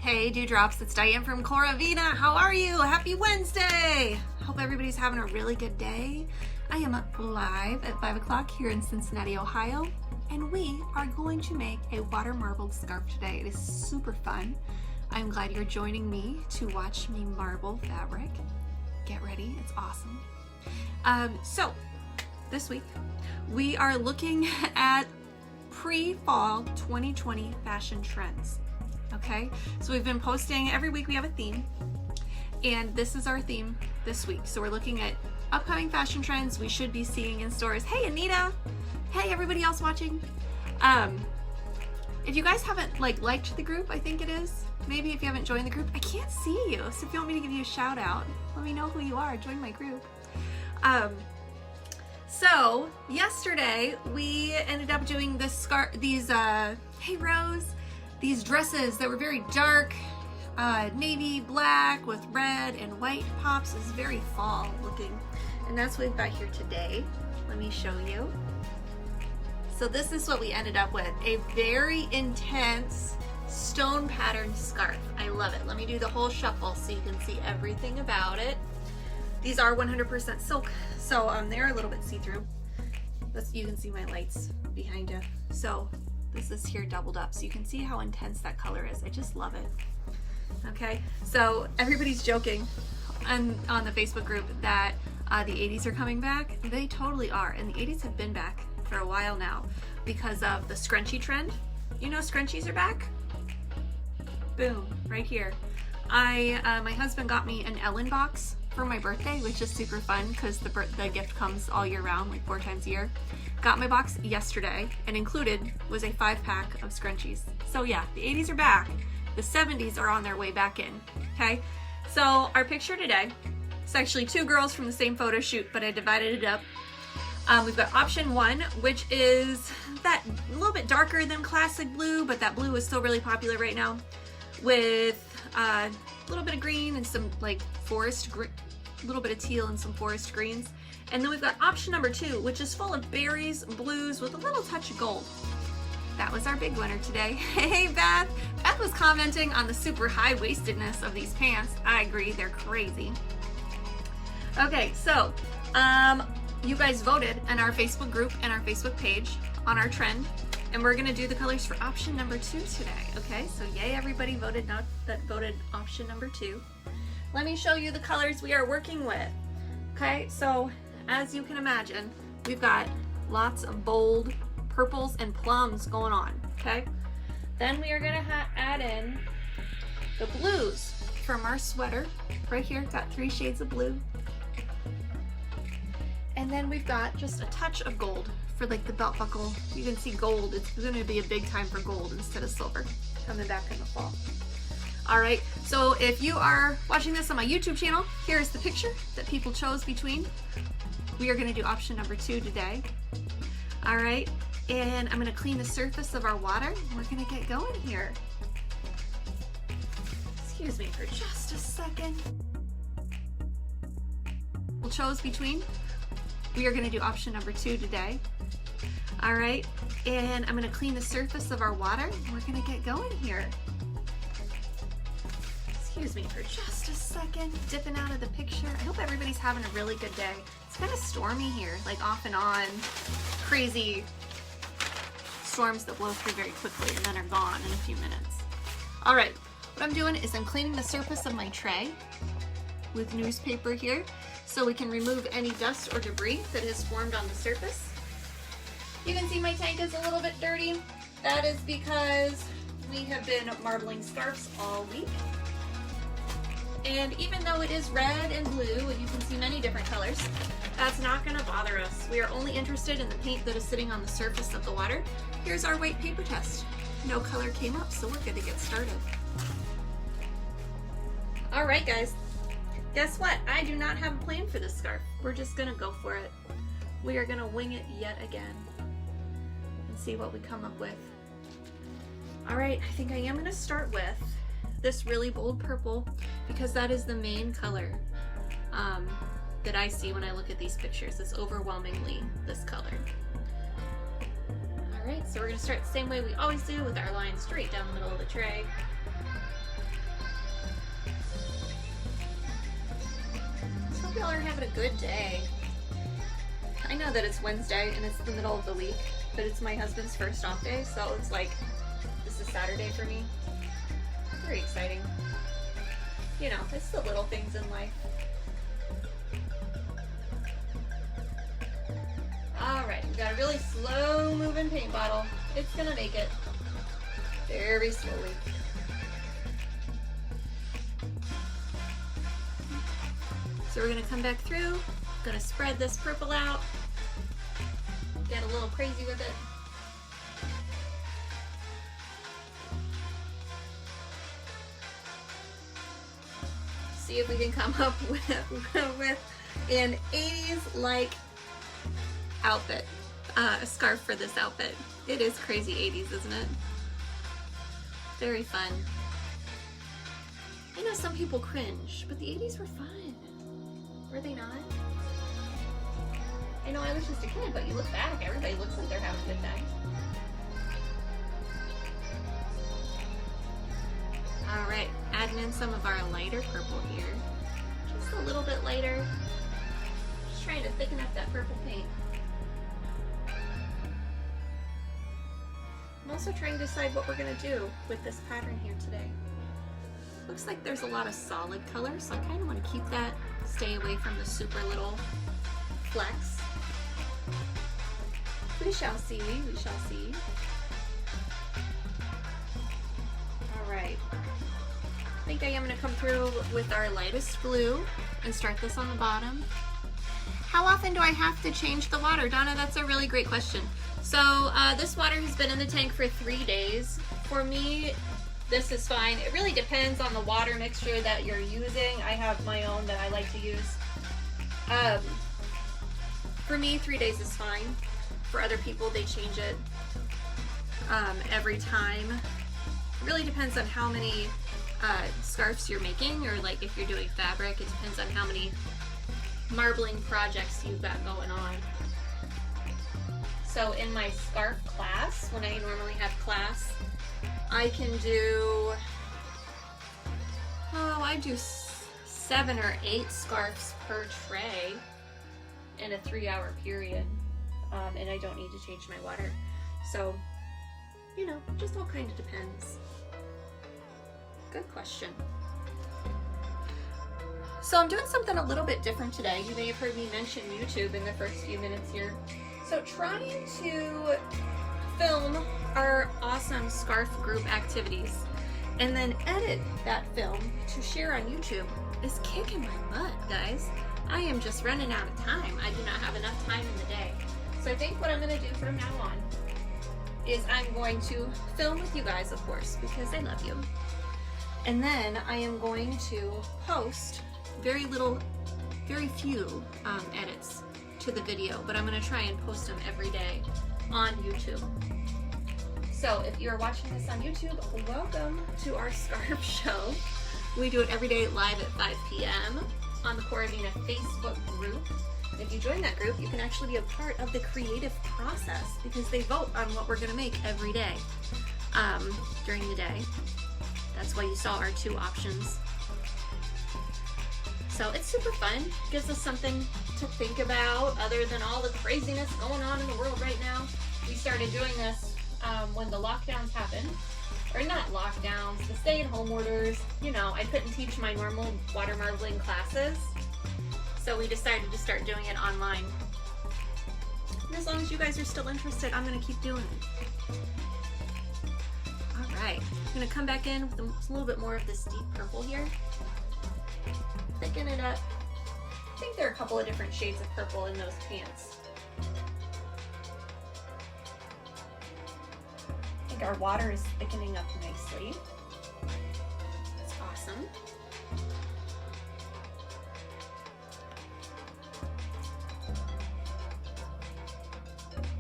Hey Dewdrops, it's Diane from Coravina. How are you? Happy Wednesday! Hope everybody's having a really good day. I am live at 5 o'clock here in Cincinnati, Ohio, and we are going to make a water marbled scarf today. It is super fun. I'm glad you're joining me to watch me marble fabric. Get ready, it's awesome. So this week we are looking at pre-fall 2020 fashion trends. Okay, so we've been posting every week. We have a theme, and this is our theme this week. So we're looking at upcoming fashion trends we should be seeing in stores. Hey Anita, hey everybody else watching. If you guys haven't liked the group, I think it is, maybe if you haven't joined the group, I can't see you, so if you want me to give you a shout out, let me know who you are. Join my group. So yesterday we ended up doing this hey Rose, these dresses that were very dark, navy black with red and white pops. Is very fall looking, and that's what we've got here today. Let me show you. So this is what we ended up with, a very intense stone patterned scarf. I love it. Let me do the whole shuffle so you can see everything about it. These are 100% silk, so they're a little bit see-through. You can see my lights behind you. So this is here doubled up, so you can see how intense that color is. I just love it. Okay, so everybody's joking on the Facebook group that the 80s are coming back. They totally are, and the 80s have been back for a while now because of the scrunchie trend. You know scrunchies are back? Boom, right here. My husband got me an Ellen box for my birthday, which is super fun because the gift comes all year round, like 4 times a year. Got my box yesterday, and included was a 5-pack of scrunchies. So yeah, the 80s are back. The 70s are on their way back in, okay? So our picture today, it's actually 2 girls from the same photo shoot, but I divided it up. We've got option 1, which is that a little bit darker than classic blue, but that blue is still really popular right now, with a little bit of green and some a little bit of teal and some forest greens. And then we've got option number 2, which is full of berries, blues with a little touch of gold. That was our big winner today. Hey Beth! Beth was commenting on the super high-waistedness of these pants. I agree, they're crazy. Okay, so you guys voted in our Facebook group and our Facebook page on our trend, and we're gonna do the colors for option number 2 today. Okay, so yay, everybody voted option number 2. Let me show you the colors we are working with. Okay, so as you can imagine, we've got lots of bold purples and plums going on. Okay, then we are gonna add in the blues from our sweater. Right here, got 3 shades of blue. And then we've got just a touch of gold for the belt buckle. You can see gold. It's going to be a big time for gold instead of silver coming back in the fall. All right, so if you are watching this on my YouTube channel, here's the picture that people chose between. We are going to do option number 2 today. All right, and I'm going to clean the surface of our water. We're going to get going here. Excuse me for just a second. We'll chose between. We are going to do option number 2 today. All right, and I'm going to clean the surface of our water. We're going to get going here. Excuse me for just a second, dipping out of the picture. I hope everybody's having a really good day. It's kind of stormy here, off and on, crazy storms that blow through very quickly and then are gone in a few minutes. All right, what I'm doing is I'm cleaning the surface of my tray with newspaper here, so we can remove any dust or debris that has formed on the surface. You can see my tank is a little bit dirty. That is because we have been marbling scarves all week. And even though it is red and blue, and you can see many different colors, that's not gonna bother us. We are only interested in the paint that is sitting on the surface of the water. Here's our white paper test. No color came up, so we're good to get started. All right, guys. Guess what? I do not have a plan for this scarf. We're just gonna go for it. We are gonna wing it yet again and see what we come up with. All right, I think I am gonna start with this really bold purple because that is the main color that I see when I look at these pictures. It's overwhelmingly this color. All right, so we're gonna start the same way we always do with our line straight down the middle of the tray. Hope y'all are having a good day. I know that it's Wednesday and it's the middle of the week, but it's my husband's first off day, so it's like, this is Saturday for me. Very exciting. You know, it's the little things in life. Alright, we got a really slow moving paint bottle. It's gonna make it very slowly. So we're gonna come back through, gonna spread this purple out, get a little crazy with it. See if we can come up with an 80s like outfit, a scarf for this outfit. It is crazy 80s, isn't it? Very fun. I know some people cringe, but the 80s were fun. Were they not? I know I was just a kid, but you look back, everybody looks like they're having a good time. Alright, adding in some of our lighter purple here. Just a little bit lighter. Just trying to thicken up that purple paint. I'm also trying to decide what we're going to do with this pattern here today. Looks like there's a lot of solid colors, so I kind of want to keep that, stay away from the super little flecks. We shall see, we shall see. Alright. I think I am going to come through with our lightest blue and start this on the bottom. How often do I have to change the water? Donna, that's a really great question. So this water has been in the tank for 3 days. For me, this is fine. It really depends on the water mixture that you're using. I have my own that I like to use. For me, 3 days is fine. For other people, they change it every time. It really depends on how many scarves you're making, or like if you're doing fabric, it depends on how many marbling projects you've got going on. So in my scarf class, when I normally have class, I can do, I do 7 or 8 scarves per tray in a 3-hour period, and I don't need to change my water. So, you know, just all kind of depends. Good question. So I'm doing something a little bit different today. You may have heard me mention YouTube in the first few minutes here. So trying to film our awesome scarf group activities and then edit that film to share on YouTube is kicking my butt, guys. I am just running out of time. I do not have enough time in the day. So I think what I'm going to do from now on is I'm going to film with you guys, of course, because I love you. And then I am going to post very few edits to the video, but I'm going to try and post them every day on YouTube. So if you're watching this on YouTube, welcome to our scarf show. We do it every day live at 5 p.m. on the Coravina Facebook group. If you join that group, you can actually be a part of the creative process because they vote on what we're going to make every day during the day. That's why you saw our 2 options. So it's super fun. Gives us something to think about other than all the craziness going on in the world right now. We started doing this when the lockdowns happened. Or not lockdowns, the stay-at-home orders. You know, I couldn't teach my normal water marbling classes. So we decided to start doing it online. And as long as you guys are still interested, I'm going to keep doing it. Alright, I'm going to come back in with a little bit more of this deep purple here. Thicken it up. I think there are a couple of different shades of purple in those pants. I think our water is thickening up nicely. That's awesome.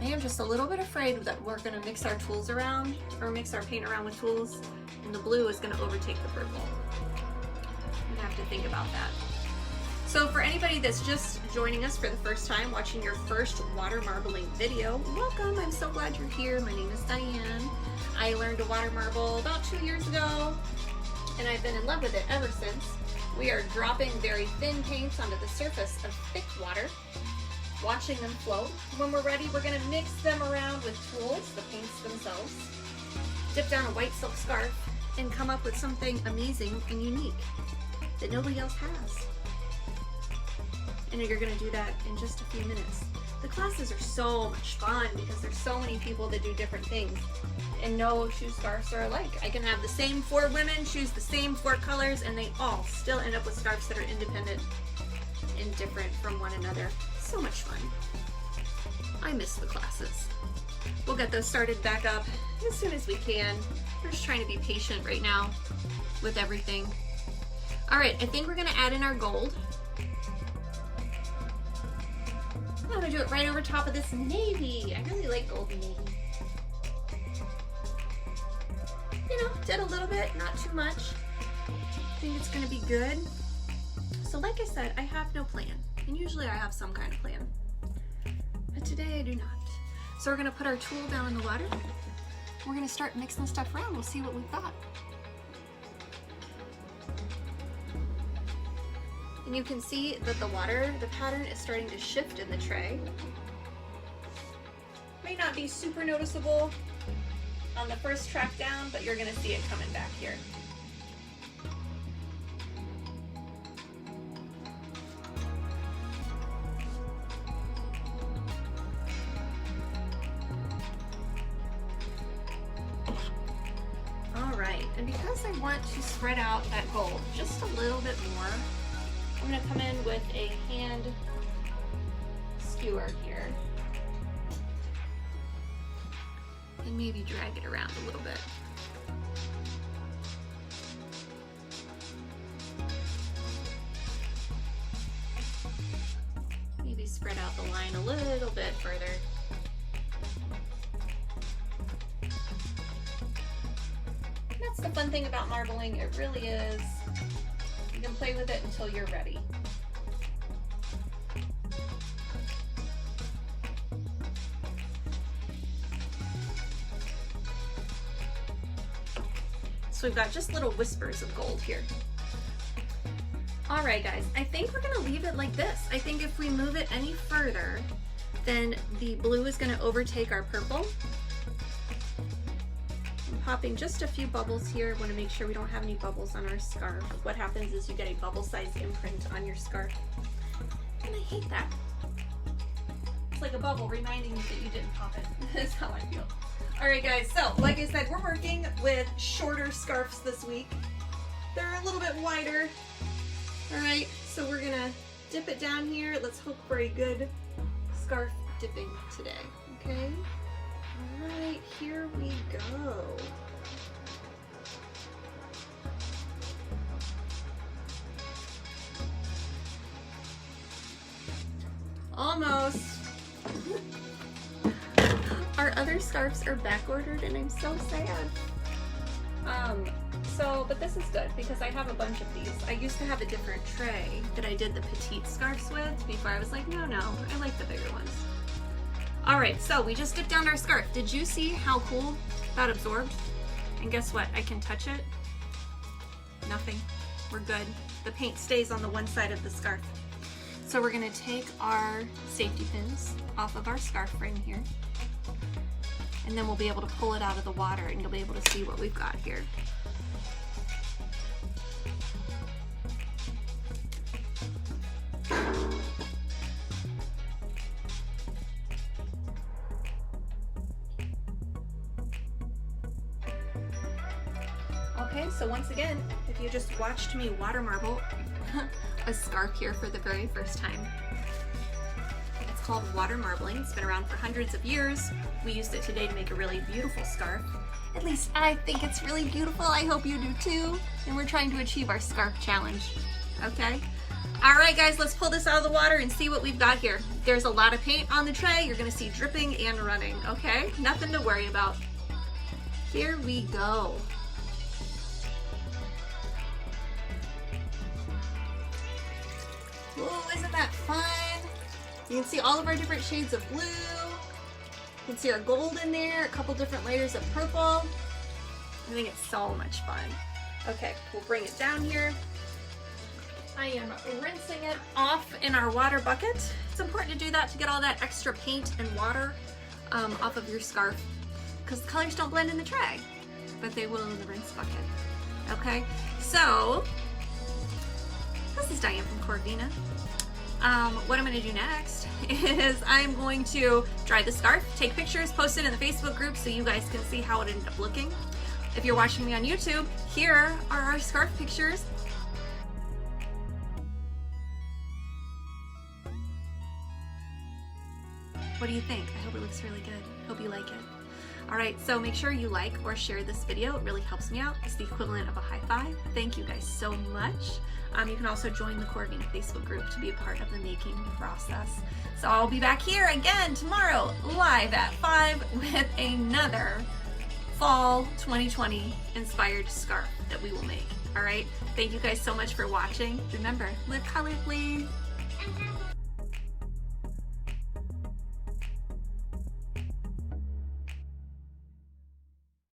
I am just a little bit afraid that we're going to mix our tools around, or mix our paint around with tools, and the blue is going to overtake the purple. I'm going to have to think about that. So for anybody that's just joining us for the first time, watching your first water marbling video, welcome. I'm so glad you're here. My name is Diane. I learned to water marble about 2 years ago, and I've been in love with it ever since. We are dropping very thin paints onto the surface of thick water, watching them float. When we're ready, we're going to mix them around with tools, the paints themselves, dip down a white silk scarf, and come up with something amazing and unique that nobody else has. And you're going to do that in just a few minutes. The classes are so much fun because there's so many people that do different things, and no shoe scarves are alike. I can have the same 4 women choose the same 4 colors, and they all still end up with scarves that are independent and different from one another. So much fun. I miss the classes. We'll get those started back up as soon as we can. We're just trying to be patient right now with everything. All right, I think we're gonna add in our gold. I'm gonna do it right over top of this navy. I really like gold and navy. You know, did a little bit, not too much. I think it's gonna be good. So like I said, I have no plan. And usually I have some kind of plan. But today I do not. So we're gonna put our tool down in the water. We're gonna start mixing stuff around. We'll see what we've got. And you can see that the pattern is starting to shift in the tray. May not be super noticeable on the first track down, but you're gonna see it coming back here. All right, and because I want to spread out that gold just a little bit more, I'm going to come in with a hand skewer here and maybe drag it around a little bit. Maybe spread out the line a little bit further. That's the fun thing about marbling. It really is. You can play with it until you're ready. So we've got just little whispers of gold here. All right, guys, I think we're gonna leave it like this. I think if we move it any further, then the blue is gonna overtake our purple. Popping just a few bubbles here. Want to make sure we don't have any bubbles on our scarf. What happens is you get a bubble-sized imprint on your scarf. And I hate that. It's like a bubble reminding you that you didn't pop it. That's how I feel. All right, guys, so like I said, we're working with shorter scarves this week. They're a little bit wider. All right, so we're gonna dip it down here. Let's hope for a good scarf dipping today, okay? All right, here we go. Almost. Our other scarves are back ordered and I'm so sad. But this is good because I have a bunch of these. I used to have a different tray that I did the petite scarves with before I was like, no, I like the bigger ones. All right, so we just dipped down our scarf. Did you see how cool that absorbed? And guess what? I can touch it. Nothing. We're good. The paint stays on the one side of the scarf. So we're gonna take our safety pins off of our scarf ring here. And then we'll be able to pull it out of the water and you'll be able to see what we've got here. Okay, so once again, if you just watched me water marble a scarf here for the very first time, it's called water marbling. It's been around for hundreds of years. We used it today to make a really beautiful scarf. At least I think it's really beautiful. I hope you do too. And we're trying to achieve our scarf challenge, okay? All right, guys, let's pull this out of the water and see what we've got here. There's a lot of paint on the tray. You're gonna see dripping and running, okay? Nothing to worry about. Here we go. Whoa, isn't that fun? You can see all of our different shades of blue. You can see our gold in there, a couple different layers of purple. I think it's so much fun. Okay, we'll bring it down here. I am rinsing it off in our water bucket. It's important to do that to get all that extra paint and water off of your scarf, because the colors don't blend in the tray, but they will in the rinse bucket. Okay, so this is Diane from Corvina. What I'm going to do next is I'm going to dry the scarf, take pictures, post it in the Facebook group so you guys can see how it ended up looking. If you're watching me on YouTube, here are our scarf pictures. What do you think? I hope it looks really good. Hope you like it. All right, so make sure you like or share this video. It really helps me out. It's the equivalent of a high five. Thank you guys so much. You can also join the Corvina Facebook group to be a part of the making process. So I'll be back here again tomorrow, live at 5 with another fall 2020 inspired scarf that we will make. All right, thank you guys so much for watching. Remember, live colorfully.